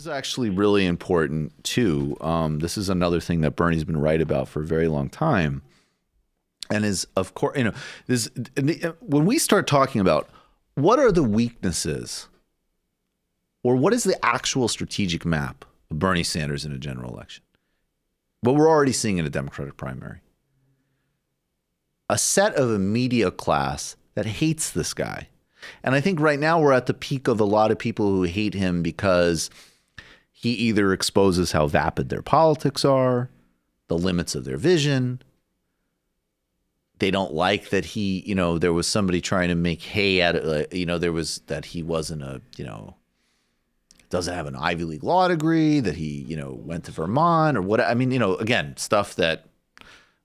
is actually really important too. This is another thing that Bernie's been right about for a very long time, and is, of course, when we start talking about what are the weaknesses, or what is the actual strategic map of Bernie Sanders in a general election, what we're already seeing in a Democratic primary, a set of a media class that hates this guy. And I think right now we're at the peak of a lot of people who hate him because he either exposes how vapid their politics are, the limits of their vision. They don't like that he, there was somebody trying to make hay out of, there was that he wasn't doesn't have an Ivy League law degree, that he, went to Vermont or what. I mean, again, stuff that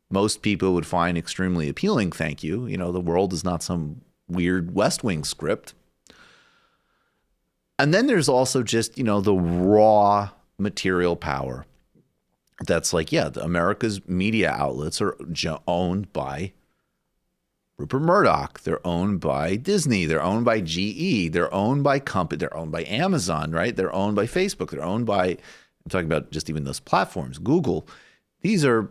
most people would find extremely appealing. Thank you. The world is not some weird West Wing script. And then there's also just, the raw material power. That's like, America's media outlets are owned by Rupert Murdoch. They're owned by Disney. They're owned by GE. They're owned by company. They're owned by Amazon, right? They're owned by Facebook. They're owned by, I'm talking about just even those platforms, Google. These are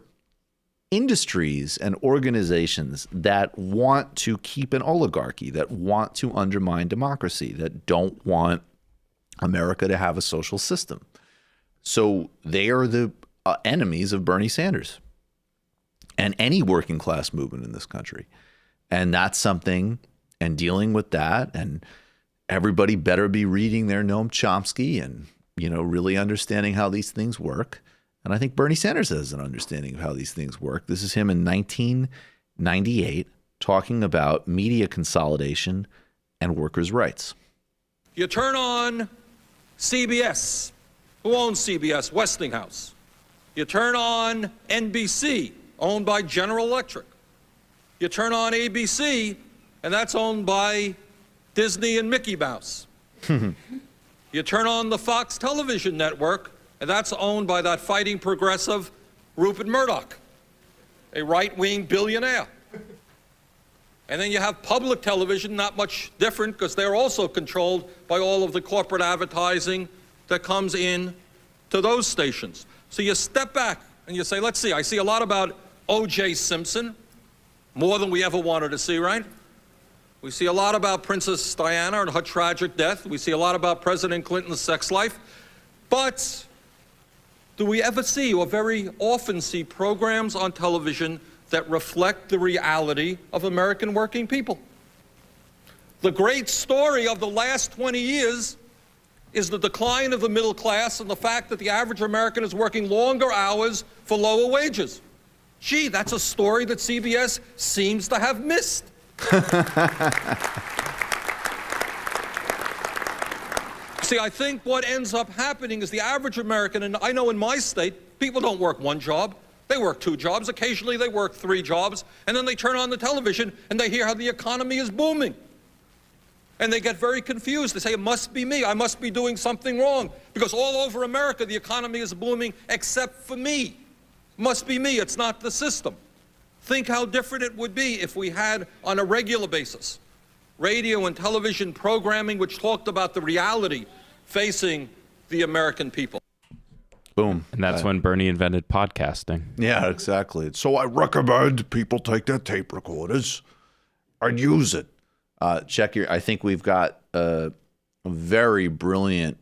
industries and organizations that want to keep an oligarchy, that want to undermine democracy, that don't want America to have a social system. So they are the enemies of Bernie Sanders and any working class movement in this country. And that's something, and dealing with that, and everybody better be reading their Noam Chomsky and, really understanding how these things work. And I think Bernie Sanders has an understanding of how these things work. This is him in 1998 talking about media consolidation and workers' rights. You turn on CBS. Who owns CBS? Westinghouse. You turn on NBC, owned by General Electric. You turn on ABC, and that's owned by Disney and Mickey Mouse. You turn on the Fox television network, and that's owned by that fighting progressive Rupert Murdoch, a right-wing billionaire. And then you have public television, not much different, because they're also controlled by all of the corporate advertising that comes in to those stations. So you step back and you say, let's see, I see a lot about O.J. Simpson, more than we ever wanted to see, right? We see a lot about Princess Diana and her tragic death. We see a lot about President Clinton's sex life. But do we ever see, or very often see, programs on television that reflect the reality of American working people? The great story of the last 20 years is the decline of the middle class and the fact that the average American is working longer hours for lower wages. Gee, that's a story that CBS seems to have missed. See, I think what ends up happening is the average American, and I know in my state, people don't work one job. They work two jobs. Occasionally they work three jobs. And then they turn on the television and they hear how the economy is booming. And they get very confused. They say, it must be me. I must be doing something wrong. Because all over America, the economy is booming except for me. Must be me. It's not the system. Think how different it would be if we had, on a regular basis, radio and television programming which talked about the reality facing the American people. Boom. And that's when Bernie invented podcasting. Yeah, exactly. So I recommend people take their tape recorders and use it. I think we've got a very brilliant